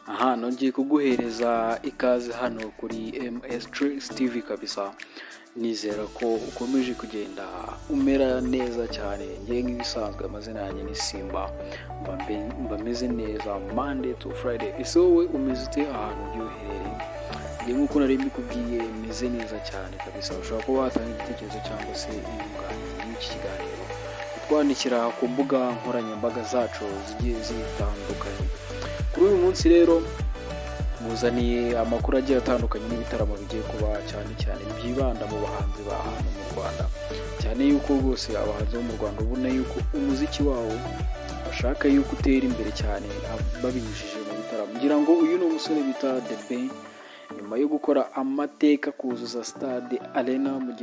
Aha nongeye kuguhereza ikaze hano kuri MS TV kabisa. Nizera ko ukomeje kugenda umera neza cyane. Ngiye nk'ibisanzwe amazina yanjye ni Simba. Mba meze neza Monday to Friday. Ese wowe umeze ute ahantu uherereye? Ngiye nk'uko nari mbikubwiye meze neza cyane kabisa. Ushobora kuba watanga igitekerezo cyangwa se inyunganizi y'iki kiganiro twandikira ku mbuga nkoranyambaga zacu zigiye zitandukanye. Kuri uyu munsi rero muzaniye amakuru agiye atandukanye n'ibitaramo bigiye kuba cyane byibanda mu bahanzi ba hano mu Rwanda, cyane yuko rwose abahanzi bo mu Rwanda ubona yuko umuziki wawo bashaka yuko utera imbere cyane babinyujije mu bitaramo. Ngira ngo uyu ni umusore bita The Ben, nyuma yo gukora amateka kuzuza Stade Arena mu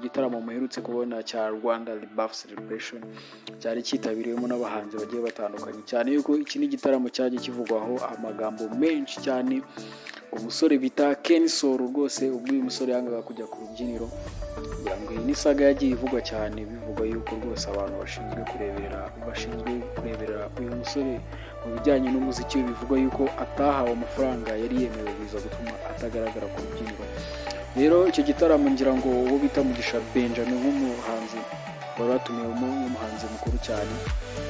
gitaramo muherutse kubona cya Rwanda Rebirth Celebration, cyari cyitabiriwemo n'abahanzi bagiye batandukanye, cyane yuko iki ni igitaramo cyagiye kivugwaho amagambo menshi cyane. Umusore bita Ken Solo rwose ubwo uyu musore yangaga kujya ku rubyiniro, kugira ngo iyi ni saga yagiye ivugwa cyane, bivugwa yuko rwose abantu bashinzwe kureberera uyu musore mu bijyanye n'umuziki, bivugwa yuko atahawe amafaranga yari yemewe, biza gutuma atagaragara ku rubyiniro. Rero icyo gitaramo ngira ngo uwo bita Mugisha Benjamin nk'umuhanzi wari watumiwemo nk'umuhanzi mukuru cyane,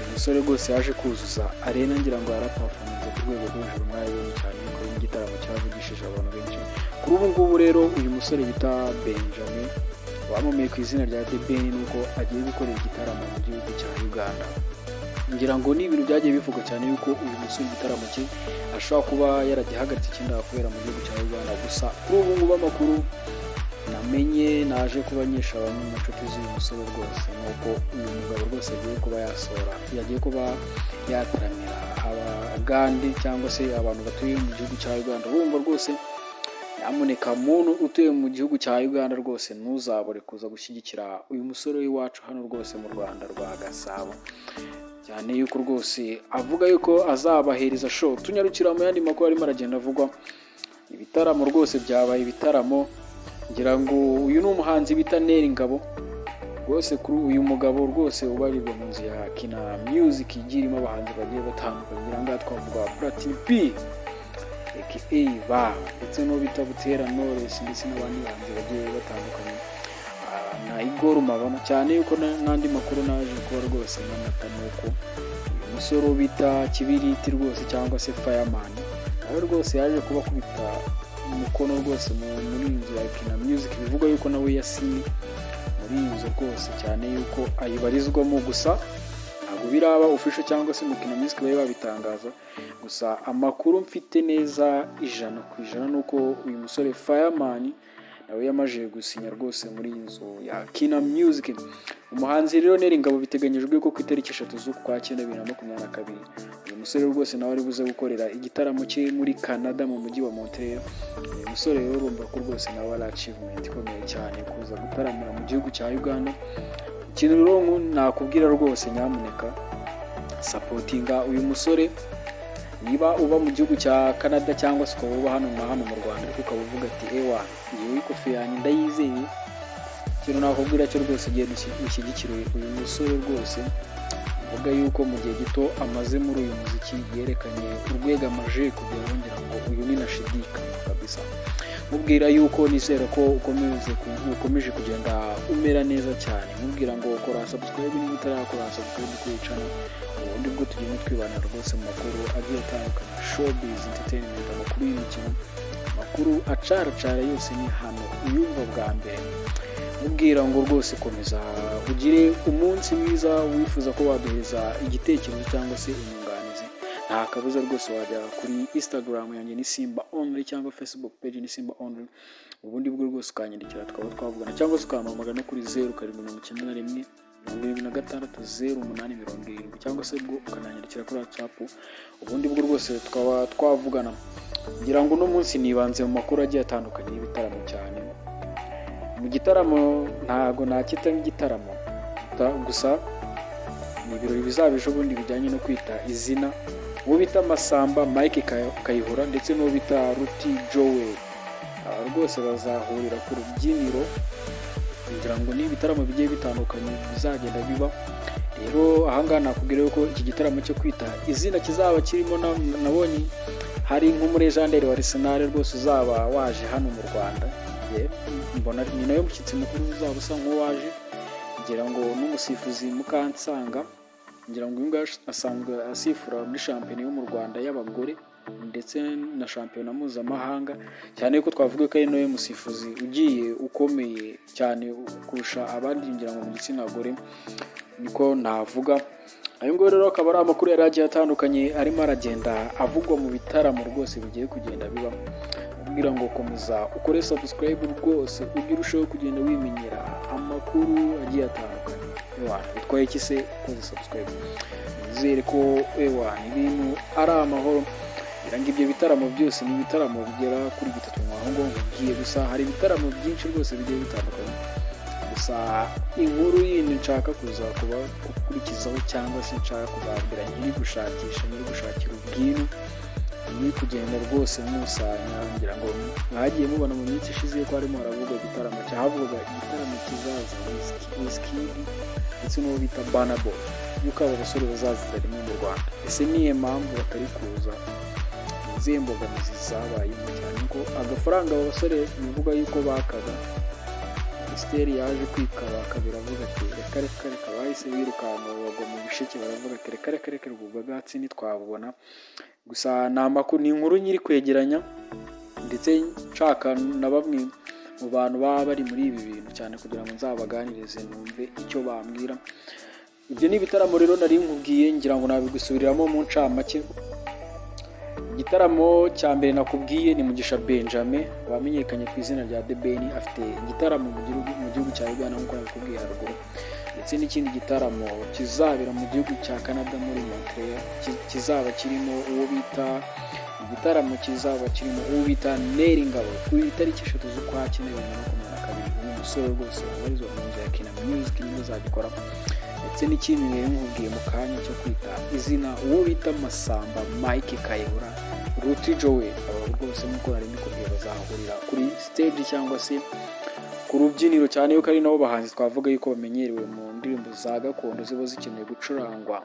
umusore rwose yaje kuzuza arena, ngira ngo yarapafuminze ku rwego rwo hejuru mwayibonye cyane ko ari igitaramo cyavugishije abantu benshi. Kuri ubu ngubu rero uyu musore bita Benjamin wamamaye ku izina rya The Ben nuko agiye gukorera igitaramo mu gihugu cya Uganda. Ngira ngo ni ibintu byagiye bivuga cyane yuko uyu musore igitaramo cye ashobora kuba yaragihagaritse ikindi kubera mu gihugu cya Uganda. Gusa kuri ubu ngubu amakuru namenye naje kubanyesha bamwe mu nshuti z'uyu musore rwose, nuko uyu mugabo rwose yagiye kuba yataramira abagande cyangwa se abantu batuye mu gihugu cya Uganda. Bumva rwose nyamuneka muntu utuye mu gihugu cya Uganda rwose ntuzabure kuza gushyigikira uyu musore w'iwacu hano rwose mu Rwanda rwa Gasabo, cyane yuko rwose avuga yuko azabahereza show. Tunyarukira mu yandi makuru arimo aragenda avugwa, ibitaramo rwose byabaye ibitaramo. Ngira ngo uyu ni umuhanzi bita Neri Ngabo rwose, kuri uyu mugabo rwose ubarirwa mu nzu ya Kina Music igirimo abahanzi bagiye batandukanye. Ngira ngo twavuga Platini P aka Ba, ndetse no bita Butera Knowless, ndetse n'abandi bahanzi bagiye batandukanye na Igor Mabano, cyane yuko n'andi makuru naje kuba rwose n'amata nuko uyu musore bita Kibiriti rwose cyangwa se Fireman nawe rwose yaje kuba kubita umukono rwose muri inzu ya Kina Music, bivuga yuko nawe yasinye muri inzu rwose, cyane yuko ayibarizwamo. Gusa ntabwo biraba official cyangwa se mu Kina Music babe babitangaza. Gusa amakuru mfite neza 100% nuko uyu musore Fireman nawe yamaje gusinya rwose muri inzu ya Kina Music. Umuhanzi rero Neri Ngabo biteganyijwe ko ku itariki 3 z'ukwa 9 2022 uyu musore rwose nawe ari buze gukorera igitaramo cye muri Canada mu mujyi wa Montreal. Uyu musore rero urumva ko rwose nawe ari achievement ikomeye cyane kuza gutaramira mu gihugu cya Uganda. Ikintu rero nakubwira rwose, nyamuneka supportinga uyu musore. Niba uba mu gihugu cya Canada cyangwa se ukaba uba hano mu Rwanda, ariko ukaba uvuga ati ewa ngiye ikofi yanjye ndayizeye, ikintu nakubwira cyo rwose giye dushyigikira uyu musore rwose. Uvuga yuko mu gihe gito amaze muri uyu muziki yerekanye urwego amaje kugeraho, ngira ngo uyu ni nashidikanya kabisa. Mubwira yuko nizera ko ukomeje kugenda umera neza cyane. Mubwira ngo kora subscribe niba utarakora subscribe kuri channel, ubundi bwo tugenda twibana rwose mu makuru agiye atandukanye, showbiz, entertainment, amakuru y'imikino, amakuru acara yose ni hano uyumva bwa mbere. Mubwira ngo rwose komeza ugire umunsi mwiza. Wifuza ko waduheza igitekerezo cyangwa se inyunganizi, nta kabuza rwose wajya kuri Instagram yanjye ni Simba Only, cyangwa Facebook page ni Simba Only. Ubundi bwo rwose ukanyandikira tukaba twavugana, cyangwa se ukampamagara no kuri 0791 26 cyangwa se bwo ukananyandikira kuri WhatsApp. Ubundi bwo rwose tukaba twavugana. Ngira ngo no munsi nibanze mu makuru agiye atandukanye y'ibitaramo cyane. Mu gitaramo ntago nakita nk'igitaramo gusa, ni ibirori bizaba ejo bundi bijyanye no kwita izina uwo bita Masamba Mike Kayihura ndetse n'uwo bita Ruti Joel. Rwose bazahurira ku rubyiniro. Ngira ngo ni ibitaramo bigiye bitandukanye bizagenda biba. Rero ahangaha nakubwira ko iki gitaramo cyo kwita izina kizaba kirimo nabonye hari nk'umurejanderi wa Arsenal rwose uzaba waje hano mu Rwanda, mbona ni nayo mushyitsi mukuru uzaba usa nk'uwaje, ngira ngo n'umusifuzi Mukansanga, ngira ngo uyu asanzwe asifura muri shampiyona yo mu Rwanda y'abagore ndetse na shampiyona mpuzamahanga, cyane ko twavuga ko ari nawe musifuzi ugiye ukomeye cyane kurusha abandi, ngira ngo mu gitsina gore niko navuga. Ayo ngo rero akaba ari amakuru yari agiye atandukanye arimo aragenda avugwa mu bitaramo rwose bigiye kugenda biba, kugira ngo komeza ukore subscribe rwose ujye urushaho kugenda wimenyera amakuru agiye atandukanye. Bitwaye iki se ukoze subscribe? Nizere ko ibintu ari amahoro. Ibyo bitaramo byose ni ibitaramo bigera kuri 3 ahubwo ngiye gusa hari ibitaramo byinshi rwose bigiye bitandukanye, gusa inkuru yindi nshaka kuza kuba gukurikizaho cyangwa se nshaka kuzabwira nyiri gushakira ubwino ni kugenda rwose musanya, ngira ngo mwagiye mubona mu minsi ishize ko harimo haravuga igitaramo kizaza Wizkid ndetse n'uwo bita Burna Boy, yuko abo basore bazazira rimwe mu Rwanda. Ese niye mpamvu batari kuza? Imbogamizi zabayemo cyane ko agafaranga abo basore bivuga yuko bakaga, Minisiteri yaje kwikaba biravuga ati reka bahise birukanka bagwa mu bisheke, baravuga ati reka rwuga gatsi ntitwabubona. Gusa ni inkuru nyiri kwegeranya, ndetse nshaka na bamwe mu bantu baba bari muri ibi bintu cyane kugira ngo nzabaganirize numve icyo bambwira. Ibyo ni ibitaramo rero nari nkubwiye, ngira ngo nabigusubiriramo mu ncamake. Igitaramo cya mbere nakubwiye ni Mugisha Benjamin wamenyekanye ku izina rya The Ben, afite igitaramo mu gihugu cya Uganda nk'uko nakubwiye haruguru, ndetse n'ikindi gitaramo kizabera mu gihugu cya Canada muri Montreal, kizaba kirimo uwo bita Neri Ngabo ku itariki 3 z'ukwa 4 2022. Umusore rwose wabarizwa mu nzu ya Kina Music niwe uzagikora, ndetse n'ikindi nkubwiye mu kanya cyo kwita izina uwo bita Masamba Mike Kayihura, Ruti Joel, abo rwose nk'uko nari mbikubwiye bazahurira kuri stage cyangwa se ku rubyiniro, cyane yuko ari nabo bahanzi twavuga yuko bamenyerewe mu ndirimbo za gakondo ziba zikeneye gucurangwa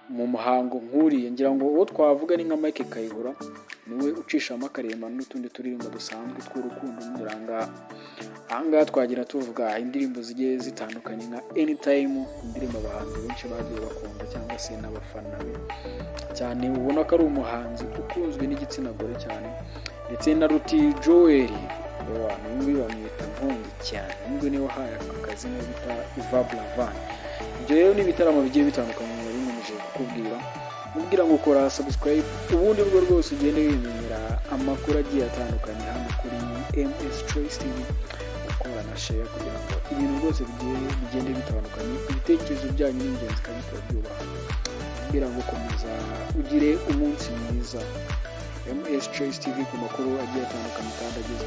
mu muhango nk'uriye. Ngira ngo uwo twavuga ni nka Mike Kayihura, niwe ucishamo akarema n'utundi turirimbo dusanzwe tw'urukundo. Ahangaha twagira tuvuga indirimbo zigiye zitandukanye nka Anytime, indirimbo abahanzi benshi bagiye bakunda cyangwa se n'abafana be cyane, ubona ko ari umuhanzi ukunzwe n'igitsina gore cyane. Ndetse na Ruti Joel, uyu bamwita Nkongi cyane, uyu niwe wahaye akazi no bita Iva Blavan. Ibyo rero ni ibitaramo bigiye bitandukanye nari nkomeje kukubwira, mubwira ngo kora subscribe ubundi rwo rwose ugende wimenyera amakuru agiye atandukanye hano kuri MS Choice TV, ukora na share kugira ngo ibintu rwose bigende bitandukanye. Ibitekerezo byanyu ni ingenzi kandi turabyubaha, mubwira ngo komeza ugire umunsi mwiza. MS Choice TV ku makuru agiye atandukanye kandi ageze